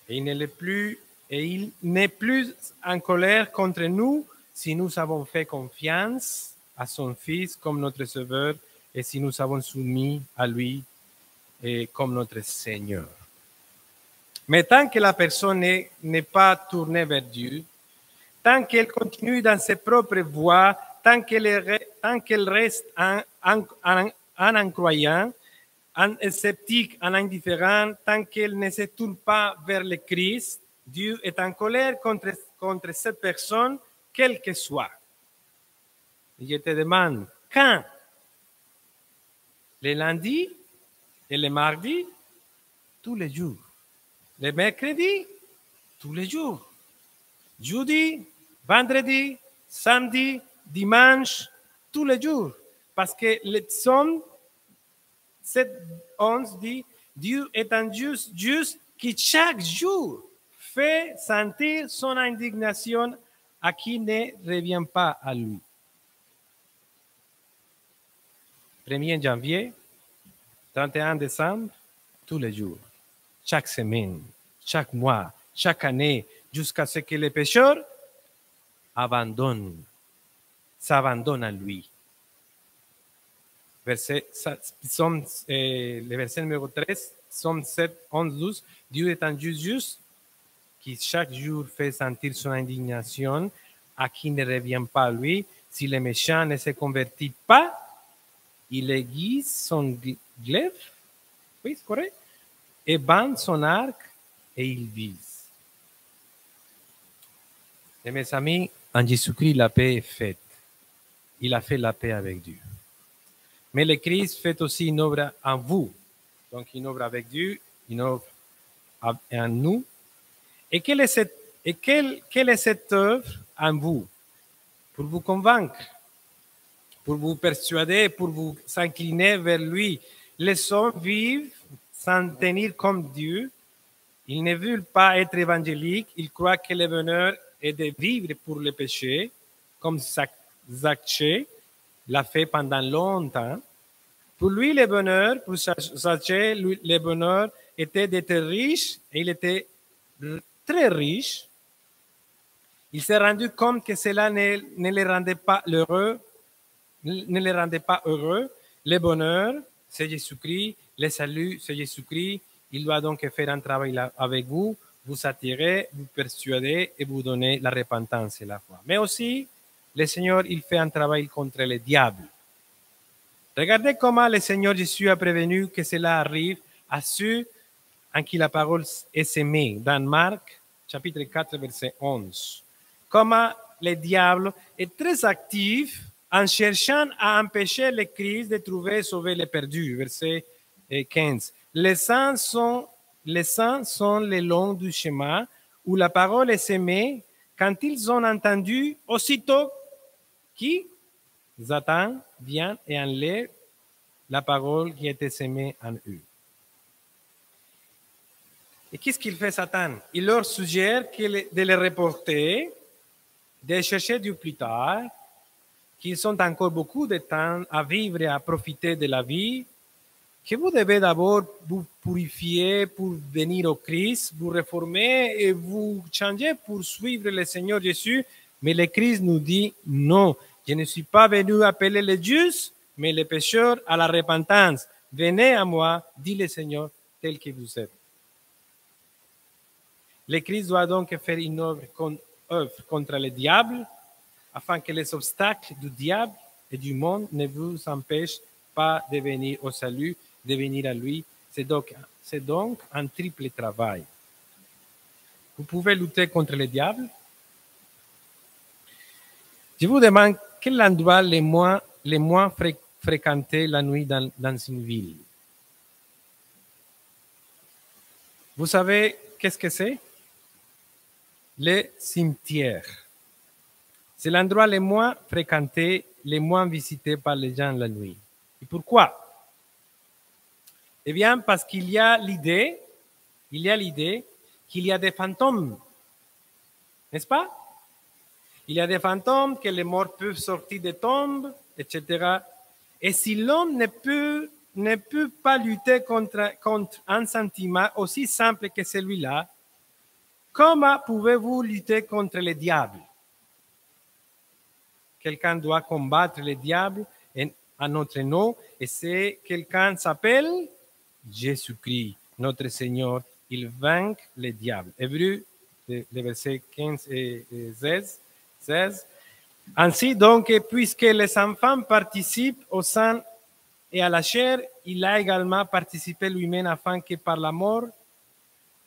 A: Et il n'est plus en colère contre nous si nous avons fait confiance à son Fils comme notre Sauveur et si nous avons soumis à lui comme notre Seigneur. Mais tant que la personne n'est pas tournée vers Dieu, tant qu'elle continue dans ses propres voies, tant qu'elle reste en incroyant, en sceptique, en indifférent, tant qu'elle ne se tourne pas vers le Christ, Dieu est en colère contre cette personne, quelle que soit. Et je te demande, quand? Le lundi et le mardi? Tous les jours. Le mercredi? Tous les jours. Jeudi, vendredi, samedi, dimanche, tous les jours. Parce que le psaume 7:11 dit, Dieu est un juste qui chaque jour fait sentir son indignation à qui ne revient pas à lui. 1er janvier, 31 décembre, tous les jours, chaque semaine, chaque mois, chaque année jusqu'à ce que les pécheurs s'abandonnent à lui. Le verset numéro 13, Psaume 7, 11, 12. Dieu est un Dieu juste qui chaque jour fait sentir son indignation à qui ne revient pas à lui. Si le méchant ne se convertit pas, il aiguise son glaive, oui, c'est correct, et bande son arc et il vise. Et mes amis, en Jésus-Christ, la paix est faite. Il a fait la paix avec Dieu. Mais le Christ fait aussi une œuvre en vous. Donc, une œuvre avec Dieu, une œuvre en nous. Et quelle est cette œuvre en vous? Pour vous convaincre, pour vous persuader, pour vous s'incliner vers lui. Les hommes vivent sans tenir comme Dieu. Ils ne veulent pas être évangéliques. Ils croient que le bonheur est de vivre pour le péché, comme Zaché l'a fait pendant longtemps. Pour lui, le bonheur, pour Zaché, le bonheur était d'être riche, et il était très riche. Il s'est rendu compte que cela ne le rendait pas heureux. Le bonheur, c'est Jésus-Christ. Le salut, c'est Jésus-Christ. Il doit donc faire un travail avec vous, vous attirer, vous persuader et vous donner la repentance et la foi. Mais aussi, le Seigneur, il fait un travail contre le diable. Regardez comment le Seigneur Jésus a prévenu que cela arrive à ceux en qui la parole est semée. Dans Marc, chapitre 4, verset 11. Comment le diable est très actif en cherchant à empêcher le Christ de trouver et sauver les perdus. Verset 15. Les saints sont le long du chemin où la parole est semée. Quand ils ont entendu, aussitôt qui Satan vient et enlève la parole qui était semée en eux. Et qu'est-ce qu'il fait, Satan? Il leur suggère de les reporter, de chercher Dieu plus tard, qu'ils ont encore beaucoup de temps à vivre et à profiter de la vie, que vous devez d'abord vous purifier pour venir au Christ, vous réformer et vous changer pour suivre le Seigneur Jésus. Mais le Christ nous dit non, je ne suis pas venu appeler les justes, mais les pécheurs à la repentance. Venez à moi, dit le Seigneur, tel que vous êtes. Le Christ doit donc faire une œuvre contre le diable, afin que les obstacles du diable et du monde ne vous empêchent pas de venir au salut, de venir à lui. C'est donc un triple travail. Vous pouvez lutter contre le diable. Je vous demande quel endroit les moins fréquenté la nuit dans une ville. Vous savez qu'est-ce que c'est? Le cimetière. C'est l'endroit le moins fréquenté, le moins visité par les gens la nuit. Et pourquoi? Eh bien, parce qu'il y a l'idée qu'il y a des fantômes. N'est-ce pas? Il y a des fantômes, que les morts peuvent sortir des tombes, etc. Et si l'homme ne peut pas lutter contre un sentiment aussi simple que celui-là, comment pouvez-vous lutter contre le diable? Quelqu'un doit combattre le diable à notre nom, et c'est quelqu'un s'appelle Jésus-Christ, notre Seigneur. Il vainc le diable. Hébreux, les versets 15 et 16. Ainsi donc, puisque les enfants participent au sang et à la chair, il a également participé lui-même afin que par la mort,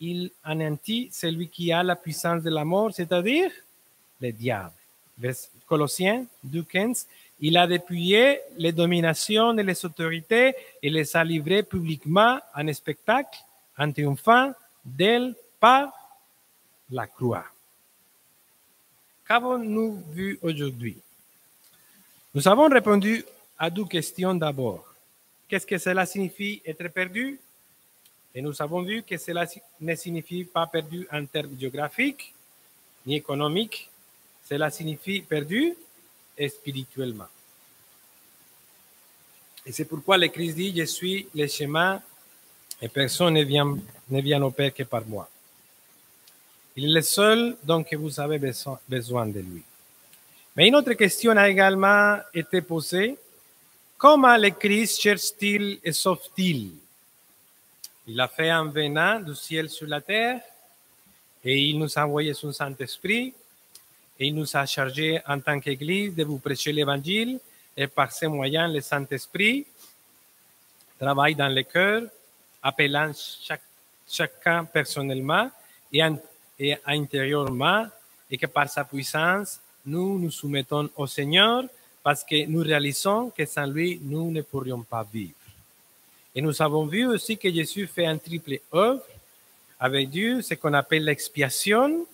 A: il anéantit celui qui a la puissance de la mort, c'est-à-dire le diable. Colossiens 2:15, il a dépouillé les dominations et les autorités et les a livrées publiquement en spectacle en triomphant d'elle par la croix. Qu'avons-nous vu aujourd'hui? Nous avons répondu à deux questions d'abord. Qu'est-ce que cela signifie être perdu? Et nous avons vu que cela ne signifie pas perdu en termes géographiques ni économiques. Cela signifie perdu spirituellement. Et c'est pourquoi le Christ dit, je suis le chemin et personne ne vient au Père que par moi. Il est le seul dont que vous avez besoin de lui. Mais une autre question a également été posée. Comment le Christ cherche-t-il et sauve-t-il? Il a fait un venant du ciel sur la terre et il nous a envoyé son Saint-Esprit et il nous a chargé en tant qu'Église de vous prêcher l'Évangile et par ces moyens, le Saint-Esprit travaille dans le cœur, appelant chacun personnellement et intérieurement, et que par sa puissance, nous nous soumettons au Seigneur parce que nous réalisons que sans lui, nous ne pourrions pas vivre. Et nous avons vu aussi que Jésus fait un triple œuvre avec Dieu, ce qu'on appelle l'expiation,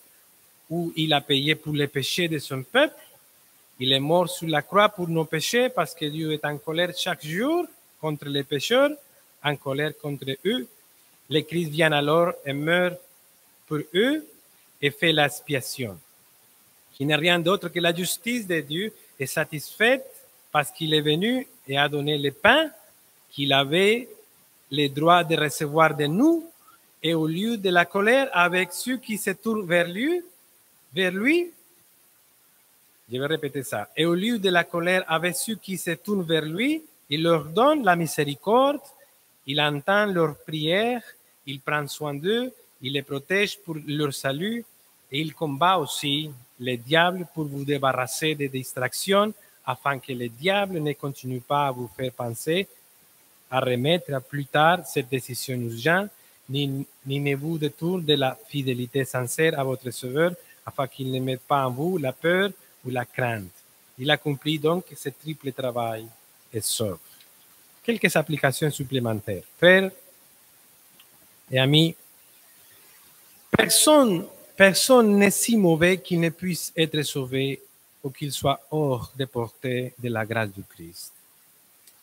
A: où il a payé pour les péchés de son peuple. Il est mort sur la croix pour nos péchés parce que Dieu est en colère chaque jour contre les pécheurs, en colère contre eux. Le Christ vient alors et meurt pour eux et fait l'expiation, qui n'est rien d'autre que la justice de Dieu est satisfaite parce qu'il est venu et a donné le pain qu'il avait le droit de recevoir de nous, et au lieu de la colère avec ceux qui se tournent vers lui, je vais répéter ça, et au lieu de la colère avec ceux qui se tournent vers lui, il leur donne la miséricorde, il entend leurs prières, il prend soin d'eux, il les protège pour leur salut, et il combat aussi le diable pour vous débarrasser des distractions, afin que le diable ne continue pas à vous faire penser à remettre à plus tard cette décision urgente, ni ne vous détourne de la fidélité sincère à votre Sauveur, afin qu'il ne mette pas en vous la peur ou la crainte. Il accomplit donc ce triple travail et sauve. Quelques applications supplémentaires. Frères et amis, personne n'est si mauvais qu'il ne puisse être sauvé ou qu'il soit hors de portée de la grâce du Christ.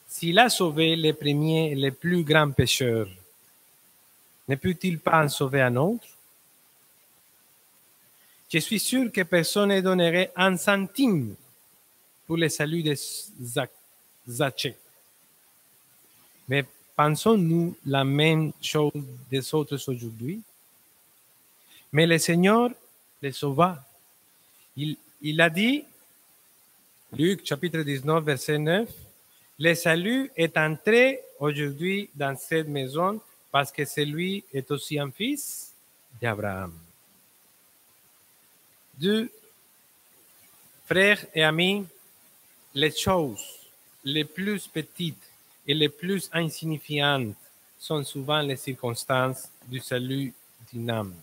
A: S'il a sauvé les premiers et les plus grands pécheurs, ne peut-il pas en sauver un autre? Je suis sûr que personne ne donnerait un centime pour le salut de Zaché. Mais pensons-nous la même chose des autres aujourd'hui? Mais le Seigneur les sauva. Il a dit, Luc chapitre 19, verset 9, le salut est entré aujourd'hui dans cette maison parce que celui est aussi un fils d'Abraham. Deux, frères et amis, les choses les plus petites et les plus insignifiantes sont souvent les circonstances du salut d'une âme.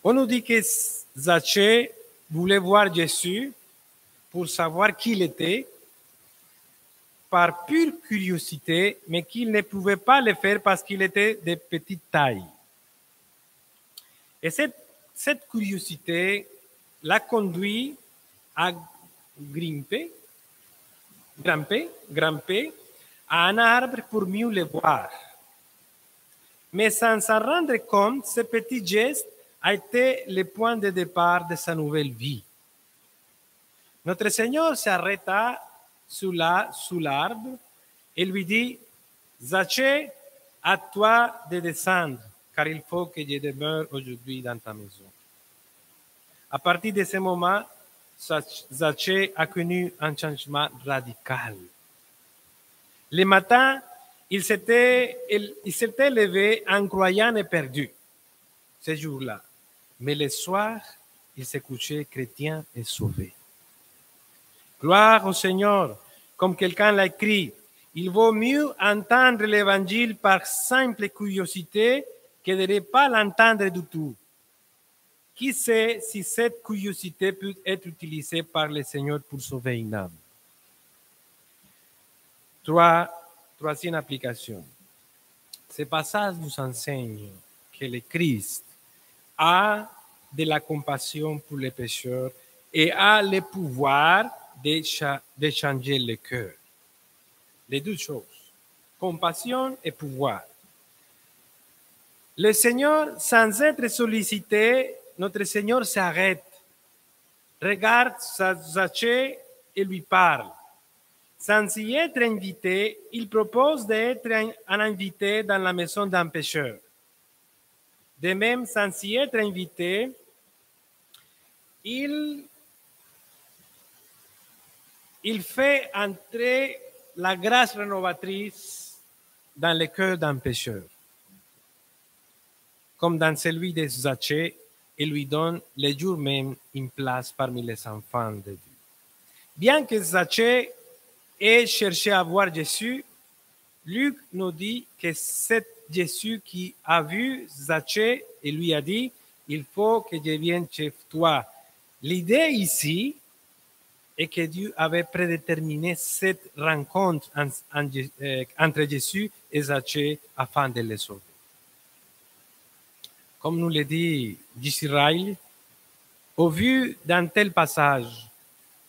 A: On nous dit que Zaché voulait voir Jésus pour savoir qui il était, par pure curiosité, mais qu'il ne pouvait pas le faire parce qu'il était de petite taille. Et cette curiosité l'a conduit à grimper à un arbre pour mieux le voir. Mais sans s'en rendre compte, ce petit geste a été le point de départ de sa nouvelle vie. Notre Seigneur s'arrêta sous l'arbre et lui dit, Zaché, à toi de descendre, car il faut que je demeure aujourd'hui dans ta maison. À partir de ce moment, Zaché a connu un changement radical. Le matin, il s'était levé en croyant et perdu ce jour-là. Mais le soir, il s'est couché chrétien et sauvé. Gloire au Seigneur, comme quelqu'un l'a écrit, il vaut mieux entendre l'évangile par simple curiosité que de ne pas l'entendre du tout. Qui sait si cette curiosité peut être utilisée par le Seigneur pour sauver une âme? Troisième application. Ce passage nous enseigne que le Christ a de la compassion pour les pécheurs et a le pouvoir de changer le cœur. Les deux choses, compassion et pouvoir. Le Seigneur, sans être sollicité, notre Seigneur s'arrête, regarde Zaché et lui parle. Sans y être invité, il propose d'être un invité dans la maison d'un pécheur. De même, sans y être invité, il fait entrer la grâce rénovatrice dans le cœur d'un pécheur, comme dans celui de Zaché, et lui donne le jour même une place parmi les enfants de Dieu. Bien que Zaché ait cherché à voir Jésus, Luc nous dit que c'est Jésus qui a vu Zaché et lui a dit, il faut que je vienne chez toi. L'idée ici est que Dieu avait prédéterminé cette rencontre entre Jésus et Zaché afin de les sauver. Comme nous le dit d'Israël, au vu d'un tel passage,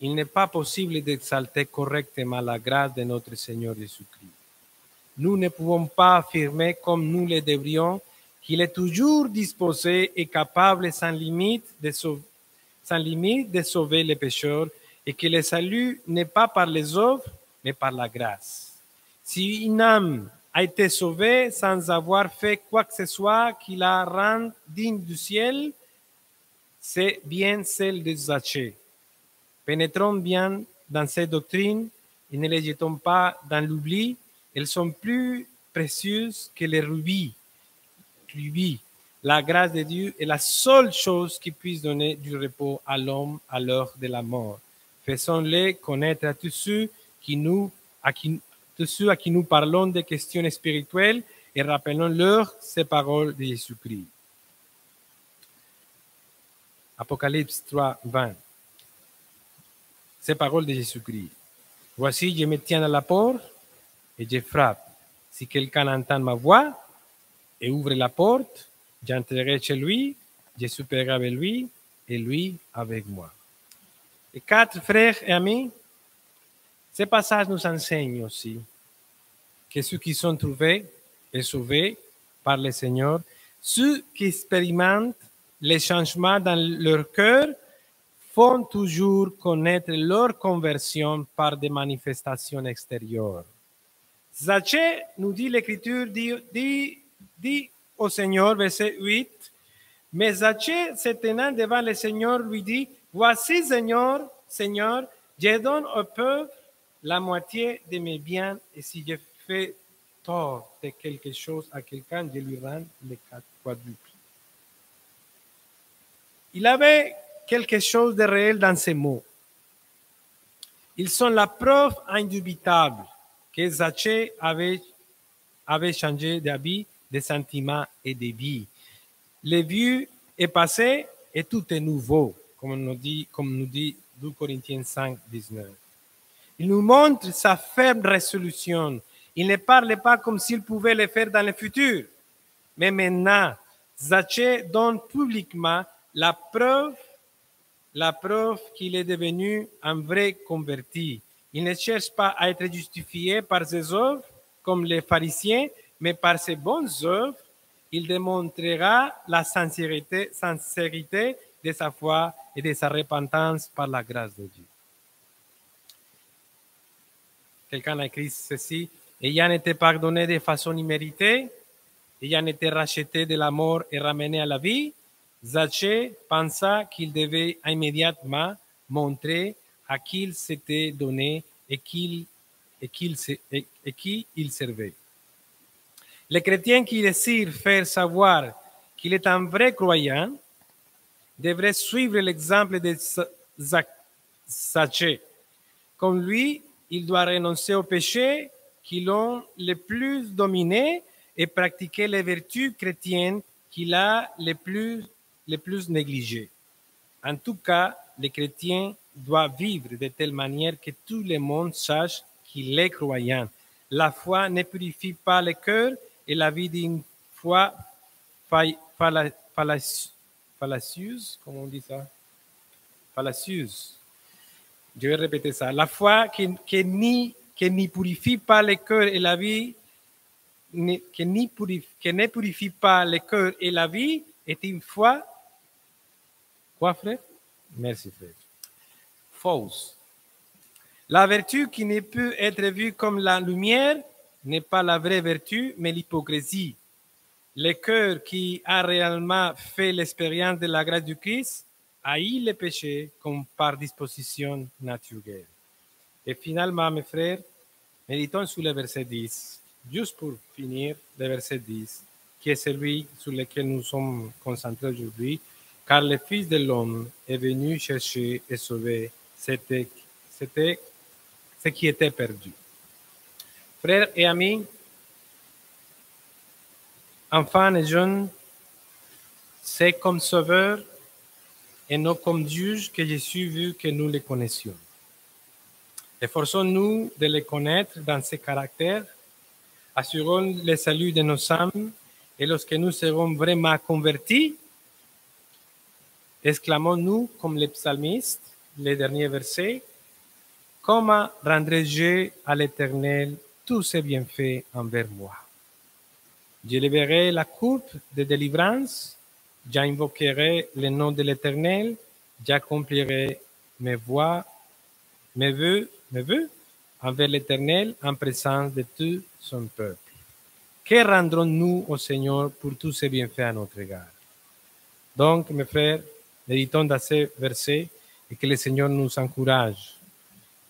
A: il n'est pas possible d'exalter correctement la grâce de notre Seigneur Jésus-Christ. Nous ne pouvons pas affirmer comme nous le devrions qu'il est toujours disposé et capable sans limite de sauver les pécheurs et que le salut n'est pas par les œuvres, mais par la grâce. Si une âme a été sauvée sans avoir fait quoi que ce soit qui la rende digne du ciel, c'est bien celle de Zaché. Pénétrons bien dans ces doctrines et ne les jetons pas dans l'oubli. Elles sont plus précieuses que les rubis. La grâce de Dieu est la seule chose qui puisse donner du repos à l'homme à l'heure de la mort. Faisons-les connaître à tous ceux à qui nous parlons des questions spirituelles et rappelons-leur ces paroles de Jésus-Christ. Apocalypse 3, 20. Ces paroles de Jésus-Christ. Voici, je me tiens à la porte et je frappe. Si quelqu'un entend ma voix et ouvre la porte, j'entrerai chez lui, je souperai avec lui et lui avec moi. Et 4 frères et amis, ce passage nous enseigne aussi que ceux qui sont trouvés et sauvés par le Seigneur, ceux qui expérimentent les changements dans leur cœur, font toujours connaître leur conversion par des manifestations extérieures. Zaché, nous dit l'Écriture, dit au Seigneur, verset 8, mais Zaché, se tenant devant le Seigneur, lui dit, voici, Seigneur, je donne au peuple la moitié de mes biens, et si je fais tort de quelque chose à quelqu'un, je lui rends les 4 quadruples. Il avait quelque chose de réel dans ces mots. Ils sont la preuve indubitable que Zaché avait changé d'habit, de sentiments et de vie. Le vieux est passé et tout est nouveau, comme nous dit 2 Corinthiens 5, 19. Il nous montre sa ferme résolution. Il ne parle pas comme s'il pouvait le faire dans le futur. Mais maintenant, Zaché donne publiquement la preuve qu'il est devenu un vrai converti. Il ne cherche pas à être justifié par ses œuvres, comme les pharisiens, mais par ses bonnes œuvres, il démontrera la sincérité de sa foi et de sa repentance par la grâce de Dieu. Quelqu'un a écrit ceci, ayant été pardonné de façon imméritée, ayant été racheté de la mort et ramené à la vie, Zaché pensa qu'il devait immédiatement montrer à qui il s'était donné et qui il servait. Le chrétien qui désire faire savoir qu'il est un vrai croyant devrait suivre l'exemple de Zaché. Comme lui, il doit renoncer aux péchés qui l'ont le plus dominé et pratiquer les vertus chrétiennes qu'il a le plus négligées. En tout cas, le chrétien doit vivre de telle manière que tout le monde sache qu'il est croyant. La foi ne purifie pas le cœur et la vie d'une foi fallacieuse, comment on dit ça? Fallacieuse. Je vais répéter ça. La foi qui ne purifie pas le cœur et la vie, qui ne purifie pas le cœur et la vie, est une foi. Quoi, frère? Merci, frère. Fausse. La vertu qui ne peut être vue comme la lumière n'est pas la vraie vertu, mais l'hypocrisie. Le cœur qui a réellement fait l'expérience de la grâce du Christ haït le péché comme par disposition naturelle. Et finalement, mes frères, méditons sur le verset 10, juste pour finir, le verset 10, qui est celui sur lequel nous sommes concentrés aujourd'hui, car le Fils de l'homme est venu chercher et sauver ce qui était perdu. Frères et amis, enfants et jeunes, c'est comme sauveur et non comme juge que Jésus veut que nous le connaissions. Efforçons-nous de le connaître dans ses caractères, assurons le salut de nos âmes, et lorsque nous serons vraiment convertis, exclamons-nous comme les psalmistes, les derniers versets, « Comment rendrai-je à l'Éternel tous ses bienfaits envers moi? J'élèverai la coupe de délivrance, j'invoquerai le nom de l'Éternel, j'accomplirai mes vœux envers l'Éternel en présence de tout son peuple. Que rendrons-nous au Seigneur pour tous ses bienfaits à notre égard? » Donc, mes frères, méditons dans ces versets et que le Seigneur nous encourage,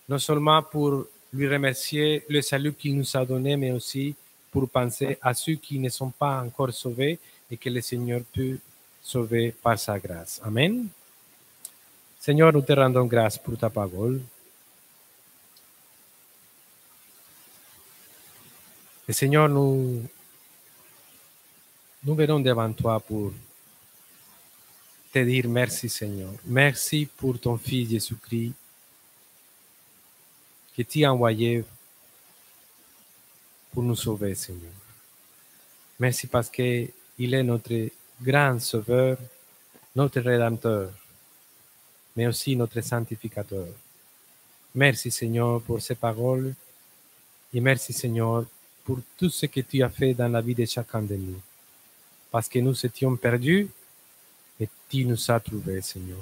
A: non seulement pour lui remercier le salut qu'il nous a donné, mais aussi pour penser à ceux qui ne sont pas encore sauvés et que le Seigneur peut sauver par sa grâce. Amen. Seigneur, nous te rendons grâce pour ta parole. Et Seigneur, nous venons devant toi pour te dire merci, Seigneur. Merci pour ton Fils Jésus-Christ que tu as envoyé pour nous sauver, Seigneur. Merci parce qu'il est notre grand sauveur, notre rédempteur, mais aussi notre sanctificateur. Merci, Seigneur, pour ces paroles et merci, Seigneur, pour tout ce que tu as fait dans la vie de chacun de nous. Parce que nous étions perdus et tu nous as trouvés, Seigneur.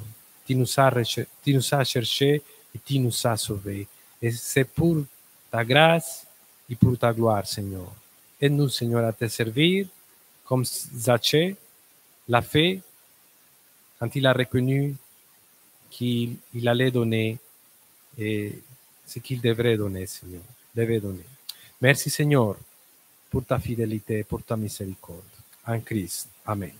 A: Tu nous as cherchés et tu nous as sauvés. Et c'est pour ta grâce et pour ta gloire, Seigneur. Aide-nous, Seigneur, à te servir comme Zaché l'a fait quand il a reconnu qu'il allait donner et ce qu'il devrait donner, Seigneur. Devait donner. Merci, Seigneur, pour ta fidélité, pour ta miséricorde. En Christ. Amen.